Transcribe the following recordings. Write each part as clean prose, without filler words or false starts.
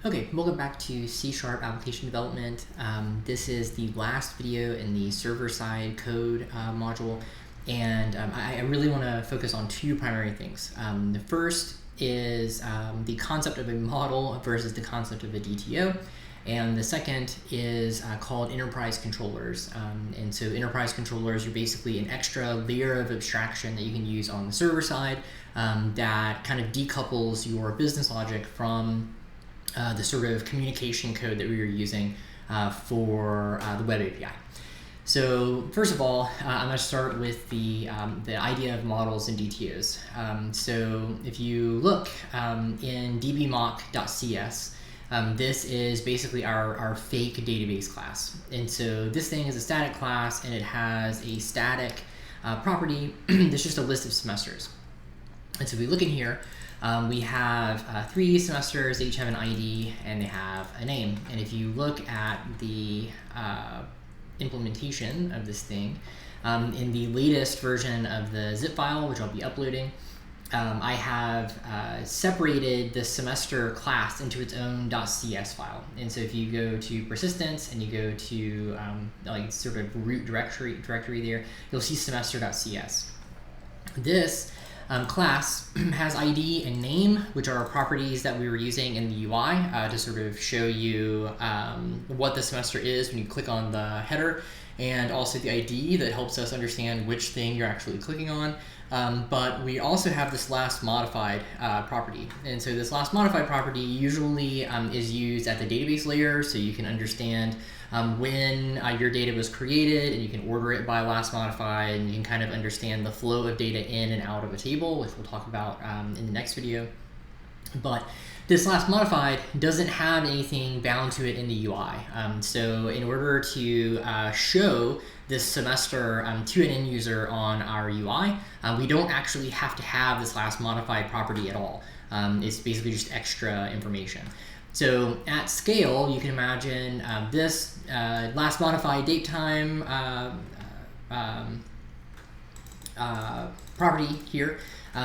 Okay, welcome back to C# application development. This is the last video in the server-side code module, and I really want to focus on two primary things. The first is the concept of a model versus the concept of a DTO, and the second is called enterprise controllers. And so enterprise controllers are basically an extra layer of abstraction that you can use on the server side that kind of decouples your business logic from the sort of communication code that we were using for the web API. So first of all, I'm going to start with the idea of models and DTOs. So if you look in dbmock.cs, this is basically our fake database class. And so this thing is a static class, and it has a static property that's just a list of semesters. And so if we look in here, we have 3 semesters, they each have an ID, and they have a name. And if you look at the implementation of this thing, in the latest version of the zip file, which I'll be uploading, I have separated the semester class into its own .cs file. And so if you go to persistence and you go to like sort of root directory there, you'll see semester.cs. This class has ID and name, which are properties that we were using in the UI to sort of show you what the semester is when you click on the header, and also the ID that helps us understand which thing you're actually clicking on. But we also have this last modified property. And so this last modified property usually is used at the database layer, so you can understand when your data was created, and you can order it by last modified, and you can kind of understand the flow of data in and out of a table, which we'll talk about in the next video. But this last modified doesn't have anything bound to it in the UI. So in order to show this semester to an end user on our UI, we don't actually have to have this last modified property at all. It's basically just extra information. So at scale, you can imagine this last modified date time property here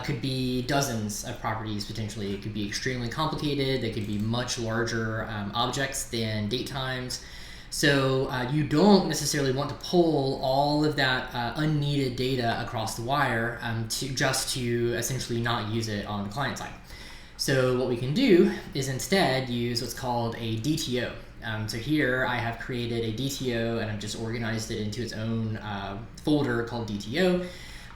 could be dozens of properties potentially. It could be extremely complicated. They could be much larger objects than date times. So you don't necessarily want to pull all of that unneeded data across the wire to essentially not use it on the client side. So what we can do is instead use what's called a DTO. So here I have created a DTO, and I've just organized it into its own folder called DTO.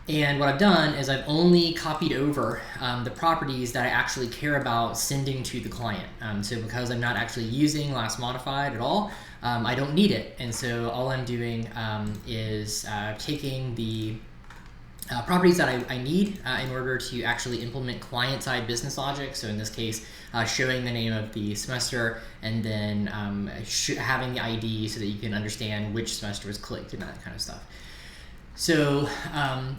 And what I've done is I've only copied over the properties that I actually care about sending to the client. So because I'm not actually using last modified at all, I don't need it. And so all I'm doing is taking the properties that I need in order to actually implement client-side business logic. So in this case, showing the name of the semester, and then having the ID so that you can understand which semester was clicked and that kind of stuff. So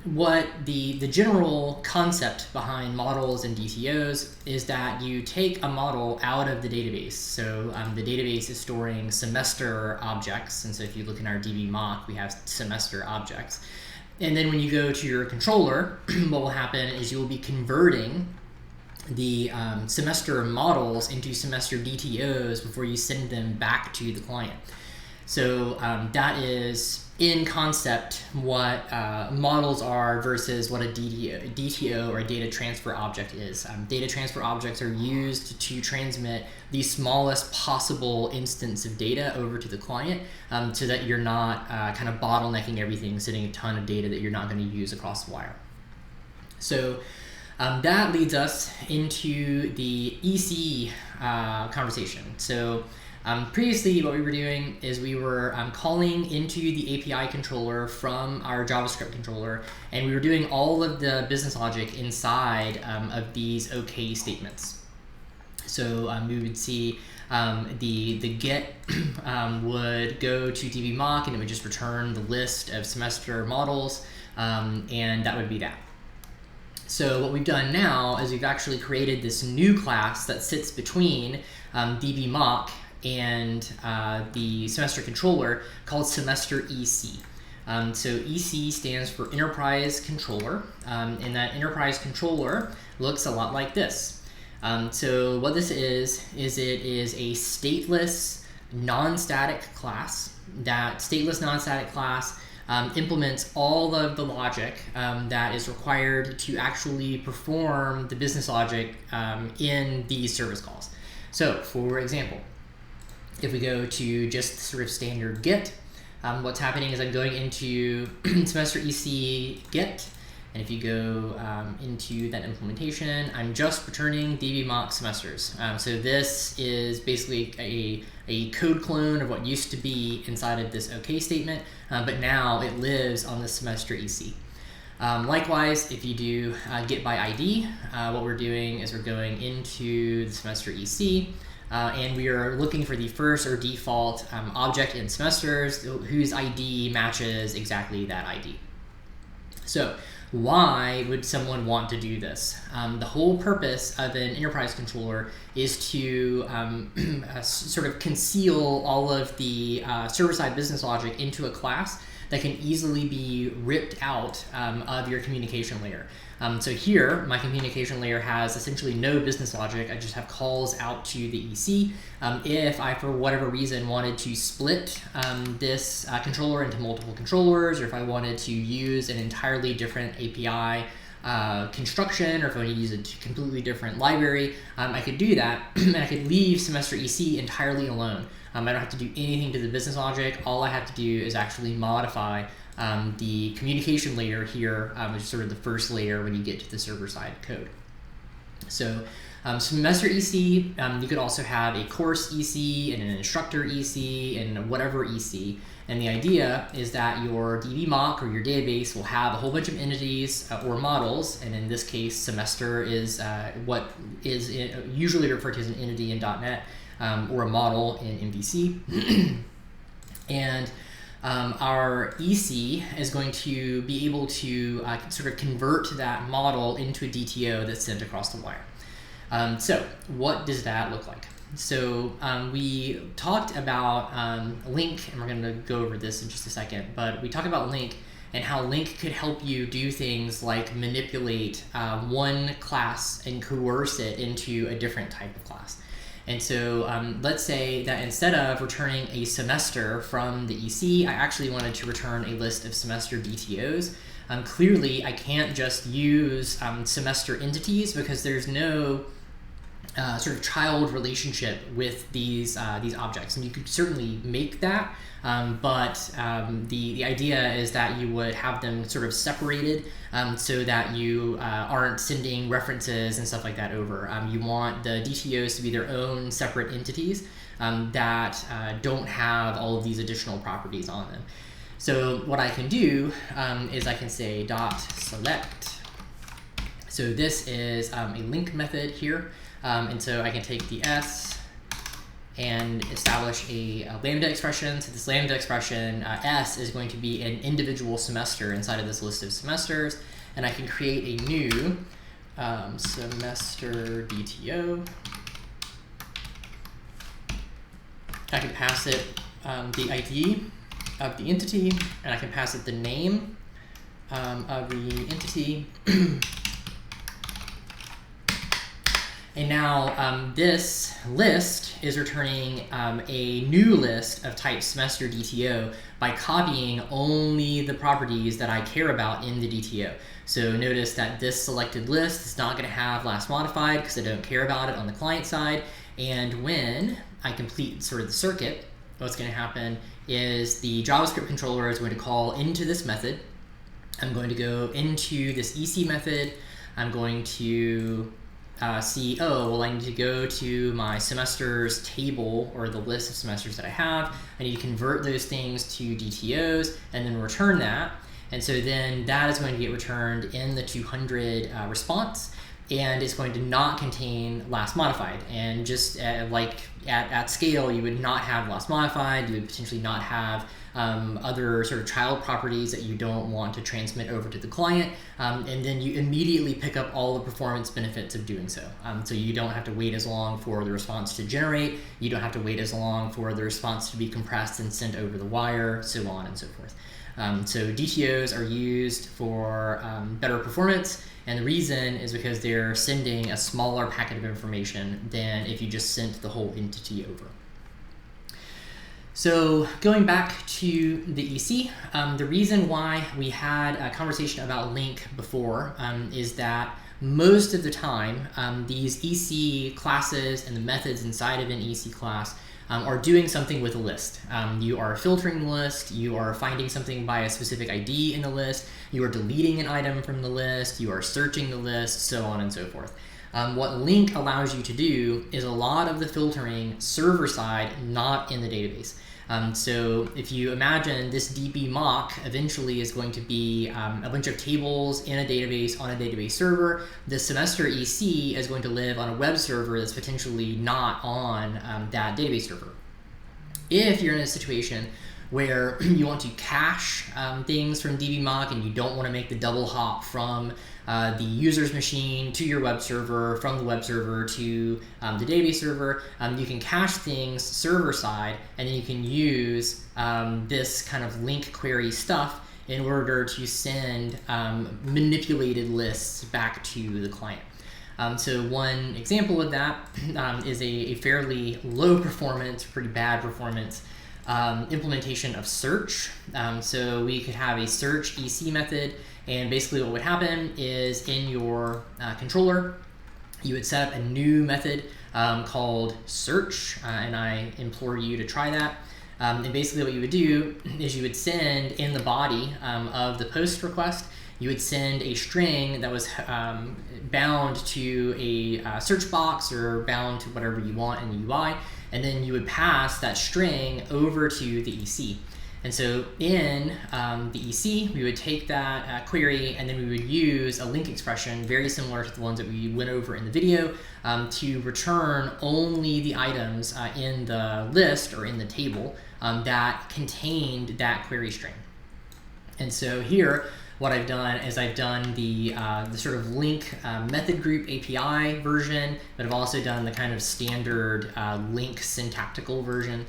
what the general concept behind models and DTOs is that you take a model out of the database. So the database is storing semester objects. And so if you look in our dbmock, we have semester objects. And then when you go to your controller, what will happen is you will be converting the semester models into semester DTOs before you send them back to the client. So that is in concept what models are versus what a DTO or a data transfer object is. Data transfer objects are used to transmit the smallest possible instance of data over to the client so that you're not kind of bottlenecking everything, sending a ton of data that you're not going to use across the wire. So that leads us into the EC conversation. So previously, what we were doing is we were calling into the API controller from our JavaScript controller, and we were doing all of the business logic inside of these OK statements. So we would see the get would go to dbmock, and it would just return the list of semester models, and that would be that. So what we've done now is we've actually created this new class that sits between dbmock and the semester controller called semester EC. So EC stands for enterprise controller, and that enterprise controller looks a lot like this. So what this is it is a stateless non-static class. That stateless non-static class implements all of the logic that is required to actually perform the business logic in these service calls. So for example, if we go to just sort of standard get, what's happening is I'm going into semester EC get, and if you go into that implementation, I'm just returning DB mock semesters. So this is basically a code clone of what used to be inside of this OK statement, but now it lives on the semester EC. Likewise, if you do get by ID, what we're doing is we're going into the semester EC, and we are looking for the first or default object in semesters whose ID matches exactly that ID. So why would someone want to do this? The whole purpose of an enterprise controller is to sort of conceal all of the server-side business logic into a class that can easily be ripped out of your communication layer. So here, my communication layer has essentially no business logic. I just have calls out to the EC. If I, for whatever reason, wanted to split this controller into multiple controllers, or if I wanted to use an entirely different API construction, or if I wanted to use a completely different library, I could do that, and I could leave semester EC entirely alone. I don't have to do anything to the business logic. All I have to do is actually modify the communication layer here, which is sort of the first layer when you get to the server-side code. So semester EC, you could also have a course EC and an instructor EC and whatever EC. And the idea is that your DB mock or your database will have a whole bunch of entities or models. And in this case, semester is what is usually referred to as an entity in .NET or a model in MVC. And our EC is going to be able to sort of convert that model into a DTO that's sent across the wire. So what does that look like? So we talked about link, and we're going to go over this in just a second, but we talked about link and how link could help you do things like manipulate one class and coerce it into a different type of class. And so let's say that instead of returning a semester from the EC, I actually wanted to return a list of semester DTOs. Clearly, I can't just use semester entities because there's no sort of child relationship with these objects. And you could certainly make that, but the idea is that you would have them sort of separated so that you aren't sending references and stuff like that over. You want the DTOs to be their own separate entities that don't have all of these additional properties on them. So what I can do is I can say .select. So this is a link method here. And so I can take the S and establish a lambda expression. So this lambda expression, S, is going to be an individual semester inside of this list of semesters. And I can create a new semester DTO. I can pass it the ID of the entity, and I can pass it the name of the entity. And now this list is returning a new list of type semester DTO by copying only the properties that I care about in the DTO. So notice that this selected list is not going to have last modified because I don't care about it on the client side. And when I complete sort of the circuit, what's going to happen is the JavaScript controller is going to call into this method. I'm going to go into this EC method. I'm going to see, oh, well, I need to go to my semesters table, or the list of semesters that I have. I need to convert those things to DTOs and then return that. And so then that is going to get returned in the 200 response, and it's going to not contain last modified. And just like at scale, you would not have last modified. You would potentially not have other sort of child properties that you don't want to transmit over to the client, and then you immediately pick up all the performance benefits of doing so. So you don't have to wait as long for the response to generate, you don't have to wait as long for the response to be compressed and sent over the wire, so on and so forth. So DTOs are used for better performance, and the reason is because they're sending a smaller packet of information than if you just sent the whole entity over. So going back to the EC, the reason why we had a conversation about link before is that most of the time, these EC classes and the methods inside of an EC class are doing something with a list. You are filtering the list, you are finding something by a specific ID in the list, you are deleting an item from the list, you are searching the list, so on and so forth. What link allows you to do is a lot of the filtering server side, not in the database. So if you imagine this DB mock eventually is going to be a bunch of tables in a database on a database server, the semester EC is going to live on a web server that's potentially not on that database server. If you're in a situation where you want to cache things from DB mock and you don't want to make the double hop from the user's machine to your web server, from the web server to the database server, you can cache things server side, and then you can use this kind of link query stuff in order to send manipulated lists back to the client. So one example of that is a fairly low performance, pretty bad performance implementation of search. So we could have a search EC method, and basically what would happen is in your controller, you would set up a new method called search, and I implore you to try that. And basically what you would do is you would send in the body of the post request, you would send a string that was bound to a search box or bound to whatever you want in the UI, and then you would pass that string over to the EC. And so in the EC, we would take that query, and then we would use a link expression very similar to the ones that we went over in the video to return only the items in the list or in the table that contained that query string. And so here, what I've done is I've done the sort of link method group API version, but I've also done the kind of standard link syntactical version.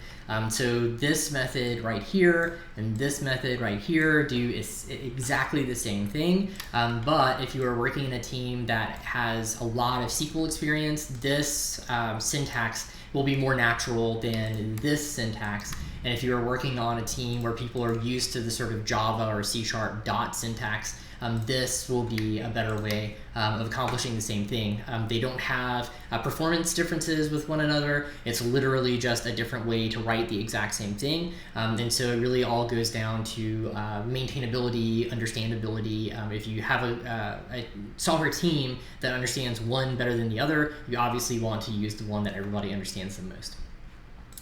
So this method right here and this method right here do exactly the same thing. But if you are working in a team that has a lot of SQL experience, this syntax will be more natural than this syntax. And if you're working on a team where people are used to the sort of Java or C# dot syntax, this will be a better way of accomplishing the same thing. They don't have performance differences with one another. It's literally just a different way to write the exact same thing. And so it really all goes down to maintainability, understandability. If you have a software team that understands one better than the other, you obviously want to use the one that everybody understands the most.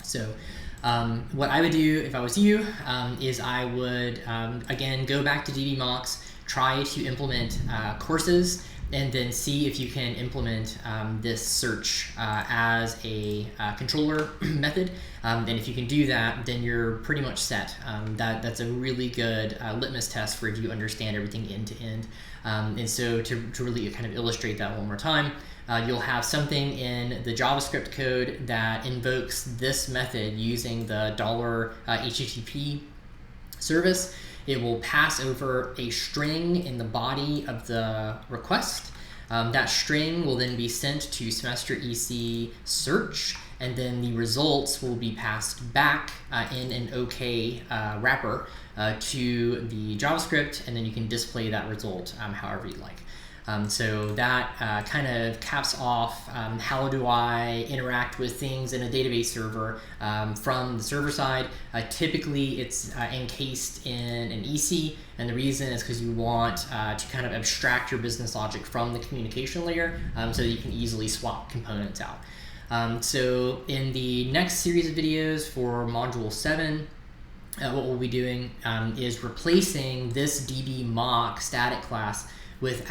So what I would do if I was you is I would, again, go back to DB mocks, try to implement courses, and then see if you can implement this search as a controller method. And if you can do that, then you're pretty much set. That's a really good litmus test for if you understand everything end to end. And so to really kind of illustrate that one more time, you'll have something in the JavaScript code that invokes this method using the $HTTP service. It will pass over a string in the body of the request. That string will then be sent to semester EC search, and then the results will be passed back in an OK wrapper to the JavaScript, and then you can display that result however you like. So that kind of caps off how do I interact with things in a database server from the server side. Typically it's encased in an EC, and the reason is because you want to kind of abstract your business logic from the communication layer so that you can easily swap components out. So in the next series of videos for Module 7, what we'll be doing is replacing this DB mock static class with an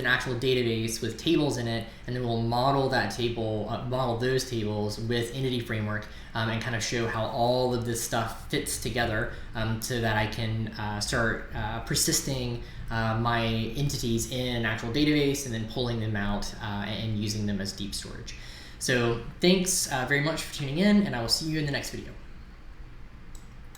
actual database with tables in it, and then we'll model that table, model those tables with Entity Framework, and kind of show how all of this stuff fits together so that I can start persisting my entities in an actual database and then pulling them out and using them as deep storage. So thanks very much for tuning in, and I will see you in the next video.